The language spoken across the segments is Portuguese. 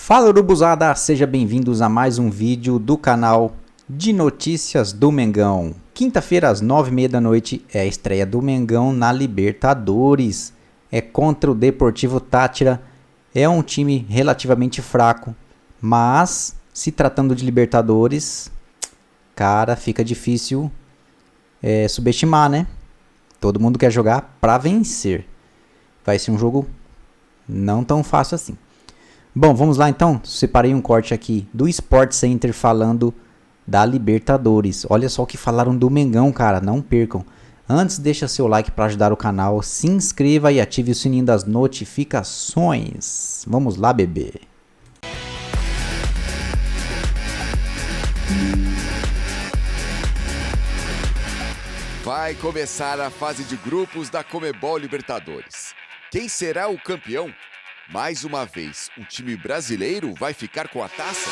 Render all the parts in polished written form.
Fala urubuzada, sejam bem-vindos a mais um vídeo do canal de notícias do Mengão. Quinta-feira às 9h30 da noite é a estreia do Mengão na Libertadores. É contra o Deportivo Táchira, é um time relativamente fraco, mas se tratando de Libertadores, cara, fica difícil subestimar, né? Todo mundo quer jogar pra vencer. Vai ser um jogo não tão fácil assim. Bom, vamos lá então. Separei um corte aqui do Sport Center falando da Libertadores. Olha só o que falaram do Mengão, cara. Não percam. Antes, deixa seu like para ajudar o canal. Se inscreva e ative o sininho das notificações. Vamos lá, bebê. Vai começar a fase de grupos da Comebol Libertadores. Quem será o campeão? Mais uma vez, um time brasileiro vai ficar com a taça?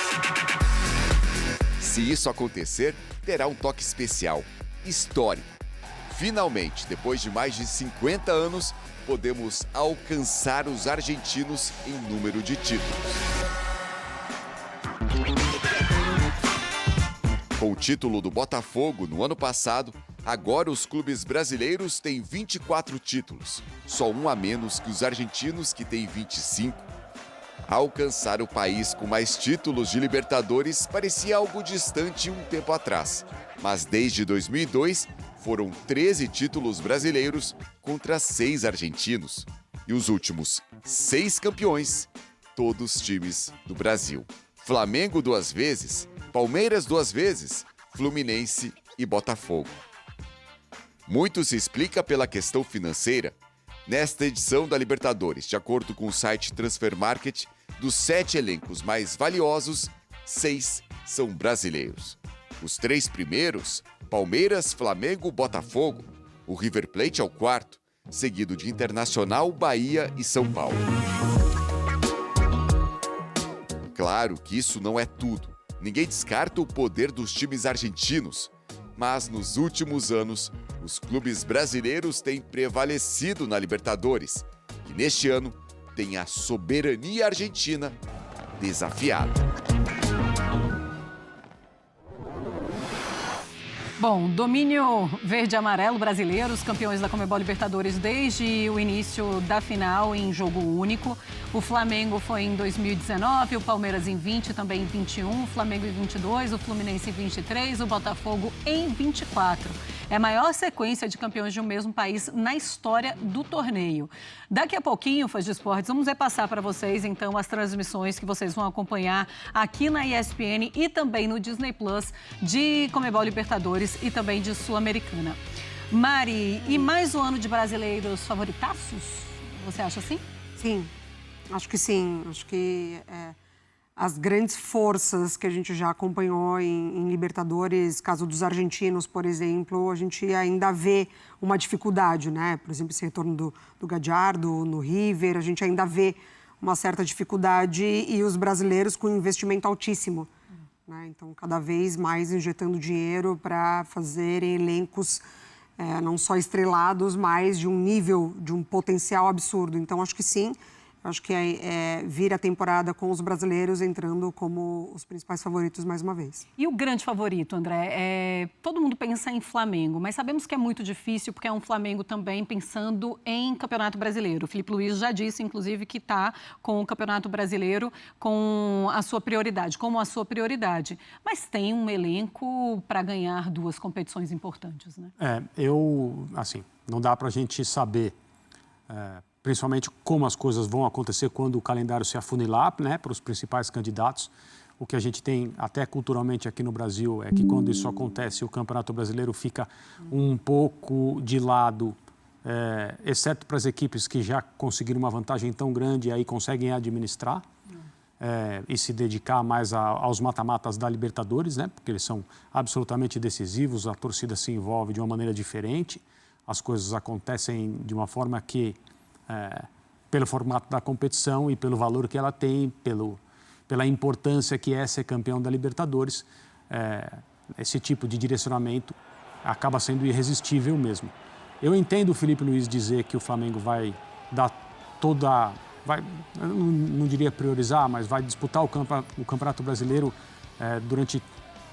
Se isso acontecer, terá um toque especial, histórico. Finalmente, depois de mais de 50 anos, podemos alcançar os argentinos em número de títulos. Com o título do Botafogo no ano passado, agora os clubes brasileiros têm 24 títulos, só um a menos que os argentinos, que têm 25. Alcançar o país com mais títulos de Libertadores parecia algo distante um tempo atrás, mas desde 2002 foram 13 títulos brasileiros contra 6 argentinos. E os últimos 6 campeões, todos times do Brasil. Flamengo 2 vezes, Palmeiras 2 vezes, Fluminense e Botafogo. Muito se explica pela questão financeira. Nesta edição da Libertadores, de acordo com o site Transfer Market, dos 7 elencos mais valiosos, 6 são brasileiros. Os 3 primeiros, Palmeiras, Flamengo, Botafogo. O River Plate é o quarto, seguido de Internacional, Bahia e São Paulo. Claro que isso não é tudo. Ninguém descarta o poder dos times argentinos. Mas nos últimos anos, os clubes brasileiros têm prevalecido na Libertadores e neste ano tem a soberania argentina desafiada. Bom, domínio verde-amarelo brasileiro, os campeões da Comebol Libertadores desde o início da final em jogo único. O Flamengo foi em 2019, o Palmeiras em 20, também em 21, o Flamengo em 22, o Fluminense em 23, o Botafogo em 24. É a maior sequência de campeões de um mesmo país na história do torneio. Daqui a pouquinho, fãs de esportes, vamos repassar para vocês, então, as transmissões que vocês vão acompanhar aqui na ESPN e também no Disney Plus de Comebol Libertadores e também de Sul-Americana. Mari, e mais um ano de brasileiros favoritaços? Você acha assim? Sim, acho que sim. Acho que as grandes forças que a gente já acompanhou em Libertadores, caso dos argentinos, por exemplo, a gente ainda vê uma dificuldade, né? Por exemplo, esse retorno do Gallardo no River, a gente ainda vê uma certa dificuldade e os brasileiros com investimento altíssimo. Né? Então, cada vez mais injetando dinheiro para fazerem elencos não só estrelados, mas de um nível, de um potencial absurdo. Então, acho que sim. Acho que vira a temporada com os brasileiros entrando como os principais favoritos mais uma vez. E o grande favorito, André? Todo mundo pensa em Flamengo, mas sabemos que é muito difícil porque é um Flamengo também pensando em Campeonato Brasileiro. O Felipe Luiz já disse, inclusive, que está com o Campeonato Brasileiro como a sua prioridade. Mas tem um elenco para ganhar 2 competições importantes, né? Não dá para a gente saber... principalmente como as coisas vão acontecer quando o calendário se afunilar, né, para os principais candidatos. O que a gente tem até culturalmente aqui no Brasil é que quando isso acontece, o Campeonato Brasileiro fica um pouco de lado, exceto para as equipes que já conseguiram uma vantagem tão grande e aí conseguem administrar e se dedicar mais aos mata-matas da Libertadores, né, porque eles são absolutamente decisivos, a torcida se envolve de uma maneira diferente, as coisas acontecem de uma forma que... pelo formato da competição e pelo valor que ela tem, pela importância que é ser campeão da Libertadores, esse tipo de direcionamento acaba sendo irresistível mesmo. Eu entendo o Felipe Luiz dizer que o Flamengo vai dar toda eu não diria priorizar, mas vai disputar o Campeonato Brasileiro durante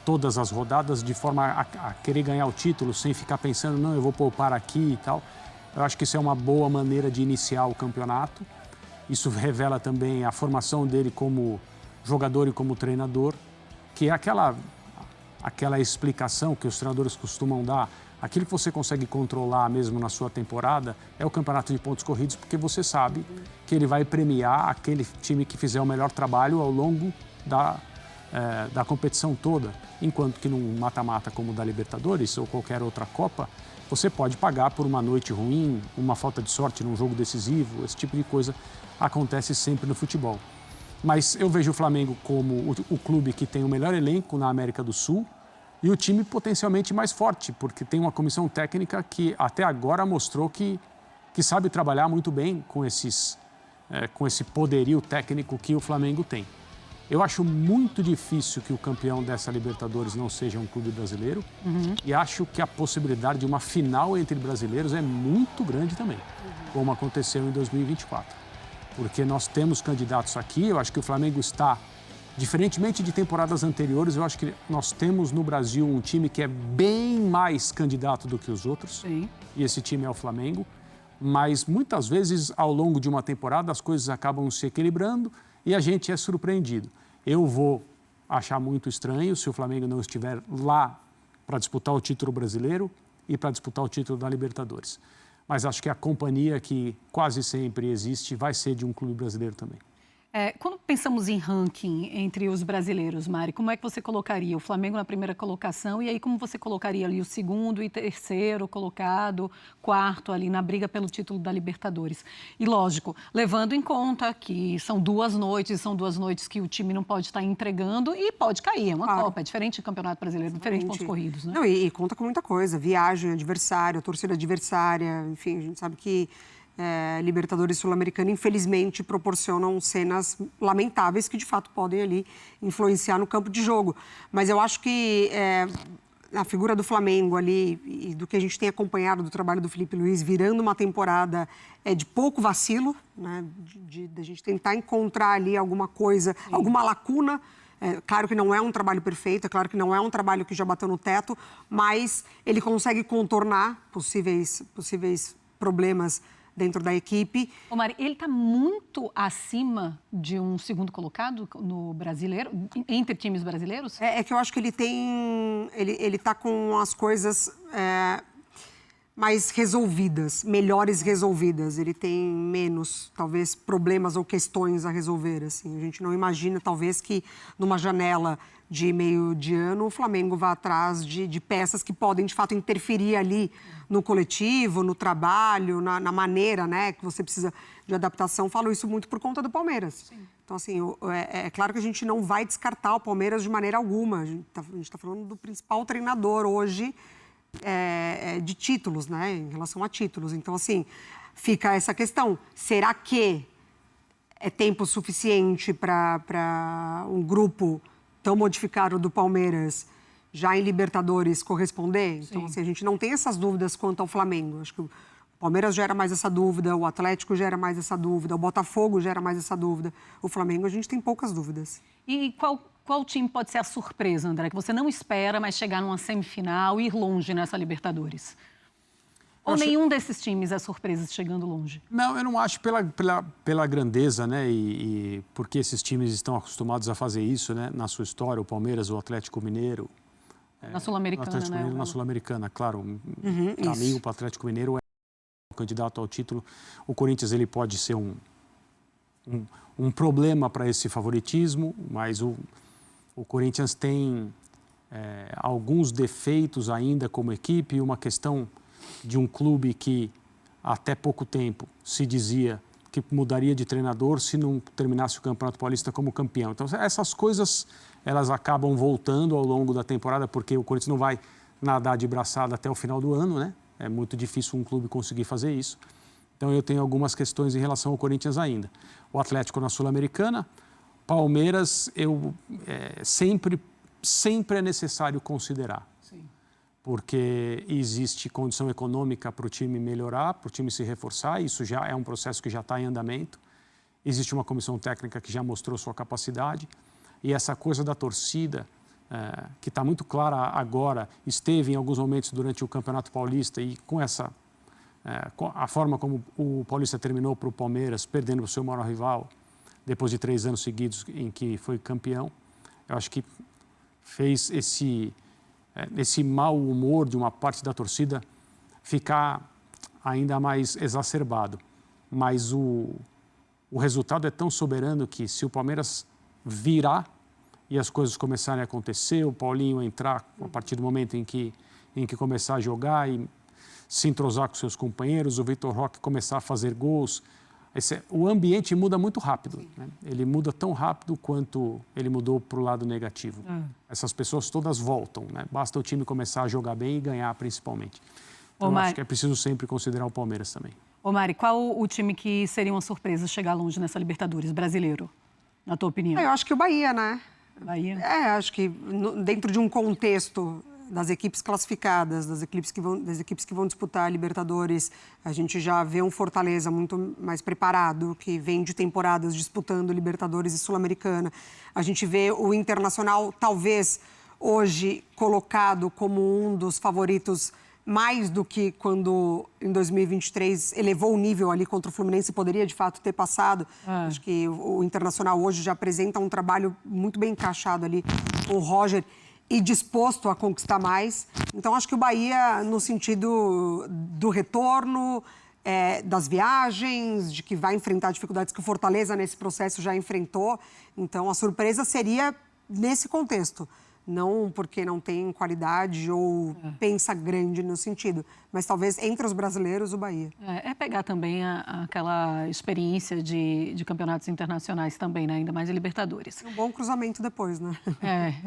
todas as rodadas de forma a querer ganhar o título sem ficar pensando, não, eu vou poupar aqui e tal. Eu acho que isso é uma boa maneira de iniciar o campeonato. Isso revela também a formação dele como jogador e como treinador, que é aquela explicação que os treinadores costumam dar. Aquilo que você consegue controlar mesmo na sua temporada é o campeonato de pontos corridos, porque você sabe que ele vai premiar aquele time que fizer o melhor trabalho ao longo da competição toda. Enquanto que num mata-mata como o da Libertadores ou qualquer outra Copa, você pode pagar por uma noite ruim, uma falta de sorte num jogo decisivo, esse tipo de coisa acontece sempre no futebol. Mas eu vejo o Flamengo como o clube que tem o melhor elenco na América do Sul e o time potencialmente mais forte, porque tem uma comissão técnica que até agora mostrou que sabe trabalhar muito bem com esse poderio técnico que o Flamengo tem. Eu acho muito difícil que o campeão dessa Libertadores não seja um clube brasileiro e acho que a possibilidade de uma final entre brasileiros é muito grande também, como aconteceu em 2024. Porque nós temos candidatos aqui, eu acho que o Flamengo está, diferentemente de temporadas anteriores, eu acho que nós temos no Brasil um time que é bem mais candidato do que os outros. Sim. E esse time é o Flamengo. Mas muitas vezes, ao longo de uma temporada, as coisas acabam se equilibrando e a gente é surpreendido. Eu vou achar muito estranho se o Flamengo não estiver lá para disputar o título brasileiro e para disputar o título da Libertadores. Mas acho que a companhia que quase sempre existe vai ser de um clube brasileiro também. Quando pensamos em ranking entre os brasileiros, Mari, como é que você colocaria o Flamengo na primeira colocação e aí como você colocaria ali o segundo e terceiro colocado, quarto ali na briga pelo título da Libertadores? E lógico, levando em conta que são duas noites que o time não pode estar entregando e pode cair, é uma Copa, é diferente do Campeonato Brasileiro, diferente de pontos corridos, né? Não, e conta com muita coisa, viagem adversária, torcida adversária, enfim, a gente sabe que Libertadores Sul-Americana, infelizmente, proporcionam cenas lamentáveis que, de fato, podem ali influenciar no campo de jogo. Mas eu acho que a figura do Flamengo ali e do que a gente tem acompanhado do trabalho do Felipe Luiz, virando uma temporada de pouco vacilo, né, de a gente tentar encontrar ali alguma coisa, sim, alguma lacuna. Claro que não é um trabalho perfeito, é claro que não é um trabalho que já bateu no teto, mas ele consegue contornar possíveis problemas dentro da equipe. Ô Mari, ele está muito acima de um segundo colocado no brasileiro, entre times brasileiros? É que eu acho que ele está com as coisas mais resolvidas, melhores resolvidas. Ele tem menos, talvez, problemas ou questões a resolver. Assim. A gente não imagina, talvez, que numa janela de meio de ano o Flamengo vá atrás de peças que podem, de fato, interferir ali no coletivo, no trabalho, na maneira, né, que você precisa de adaptação. Falo isso muito por conta do Palmeiras. Sim. Então, assim, é claro que a gente não vai descartar o Palmeiras de maneira alguma. A gente está falando do principal treinador hoje de títulos, né, em relação a títulos. Então, assim, fica essa questão. Será que é tempo suficiente para um grupo tão modificado do Palmeiras já em Libertadores corresponder? Sim. Então, assim, a gente não tem essas dúvidas quanto ao Flamengo. Acho que o Palmeiras gera mais essa dúvida, o Atlético gera mais essa dúvida, o Botafogo gera mais essa dúvida. O Flamengo, a gente tem poucas dúvidas. E qual time pode ser a surpresa, André, que você não espera, mas chegar numa semifinal e ir longe nessa Libertadores? Ou nenhum desses times é surpresa chegando longe? Não, eu não acho pela grandeza, né? E porque esses times estão acostumados a fazer isso, né? Na sua história, o Palmeiras, o Atlético Mineiro. Na Sul-Americana, né? Na Sul-Americana, claro. Para mim, o Atlético Mineiro é o candidato ao título. O Corinthians ele pode ser um problema para esse favoritismo, mas o Corinthians tem alguns defeitos ainda como equipe e uma questão de um clube que até pouco tempo se dizia que mudaria de treinador se não terminasse o Campeonato Paulista como campeão. Então, essas coisas, elas acabam voltando ao longo da temporada, porque o Corinthians não vai nadar de braçada até o final do ano, né? É muito difícil um clube conseguir fazer isso. Então, eu tenho algumas questões em relação ao Corinthians ainda. O Atlético na Sul-Americana, Palmeiras, sempre é necessário considerar. Porque existe condição econômica para o time melhorar, para o time se reforçar, isso já é um processo que já está em andamento. Existe uma comissão técnica que já mostrou sua capacidade. E essa coisa da torcida, que está muito clara agora, esteve em alguns momentos durante o Campeonato Paulista e com a forma como o Paulista terminou para o Palmeiras, perdendo o seu maior rival, depois de 3 anos seguidos em que foi campeão, eu acho que fez esse mau humor de uma parte da torcida ficar ainda mais exacerbado. Mas o resultado é tão soberano que se o Palmeiras virar e as coisas começarem a acontecer, o Paulinho entrar a partir do momento em que começar a jogar e se entrosar com seus companheiros, o Vitor Roque começar a fazer gols, o ambiente muda muito rápido, né? Ele muda tão rápido quanto ele mudou para o lado negativo. Essas pessoas todas voltam, né? Basta o time começar a jogar bem e ganhar principalmente. Então, acho que é preciso sempre considerar o Palmeiras também. Ô Mari, qual o time que seria uma surpresa chegar longe nessa Libertadores, brasileiro, na tua opinião? Eu acho que o Bahia, né? Bahia? Acho que dentro de um contexto das equipes classificadas, das equipes que vão disputar a Libertadores, a gente já vê um Fortaleza muito mais preparado, que vem de temporadas disputando Libertadores e Sul-Americana. A gente vê o Internacional, talvez, hoje colocado como um dos favoritos, mais do que quando, em 2023, elevou o nível ali contra o Fluminense e poderia, de fato, ter passado. Acho que o Internacional hoje já apresenta um trabalho muito bem encaixado ali com o Roger e disposto a conquistar mais. Então, acho que o Bahia, no sentido do retorno, das viagens, de que vai enfrentar dificuldades que o Fortaleza, nesse processo, já enfrentou. Então, a surpresa seria nesse contexto. Não porque não tem qualidade ou pensa grande no sentido, mas talvez entre os brasileiros o Bahia. É pegar também aquela experiência de campeonatos internacionais também, né? Ainda mais em Libertadores. Um bom cruzamento depois, né?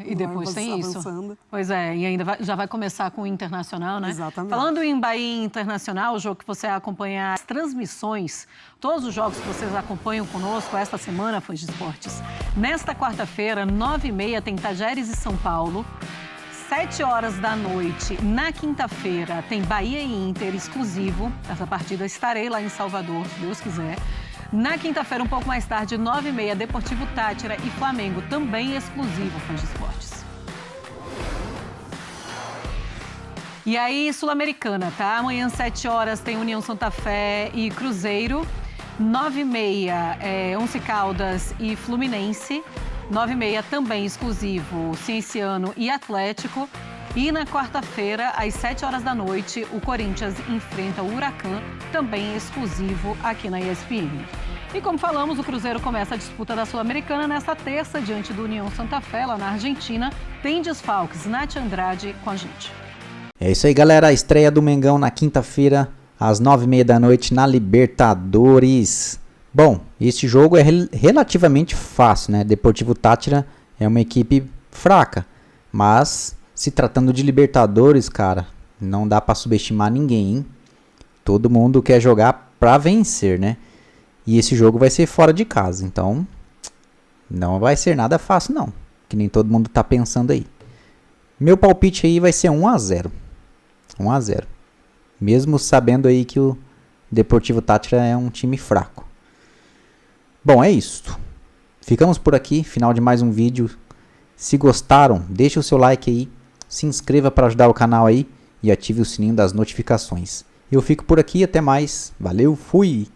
E depois tem isso. Avançando. Pois é, e ainda já vai começar com o Internacional, né? Exatamente. Falando em Bahia Internacional, o jogo que você acompanha, as transmissões, todos os jogos que vocês acompanham conosco esta semana, fãs de esportes. Nesta quarta-feira, 9h30, tem Tajeres e São Paulo. 7h da noite, na quinta-feira, tem Bahia e Inter exclusivo. Essa partida estarei lá em Salvador, se Deus quiser. Na quinta-feira, um pouco mais tarde, 9h30, Deportivo Táchira e Flamengo, também exclusivo, fãs de esportes. E aí, Sul-Americana, tá? Amanhã, 7h, tem União Santa Fé e Cruzeiro. 9h30, Once Caldas e Fluminense. 9h30, também exclusivo, Cienciano e Atlético. E na quarta-feira, às 7h da noite, o Corinthians enfrenta o Huracan, também exclusivo aqui na ESPN. E como falamos, o Cruzeiro começa a disputa da Sul-Americana nesta terça, diante do União Santa Fé, lá na Argentina. Tem desfalques, Nath Andrade com a gente. É isso aí, galera. A estreia do Mengão na quinta-feira, às 9h30 da noite, na Libertadores. Bom, este jogo é relativamente fácil, né? Deportivo Táchira é uma equipe fraca, mas se tratando de Libertadores, cara, não dá pra subestimar ninguém, hein? Todo mundo quer jogar pra vencer, né? E esse jogo vai ser fora de casa, então não vai ser nada fácil não, que nem todo mundo tá pensando aí. Meu palpite aí vai ser 1-0. 1-0. Mesmo sabendo aí que o Deportivo Táchira é um time fraco. Bom, é isso. Ficamos por aqui, final de mais um vídeo. Se gostaram, deixe o seu like aí, se inscreva para ajudar o canal aí e ative o sininho das notificações. Eu fico por aqui, até mais. Valeu, fui!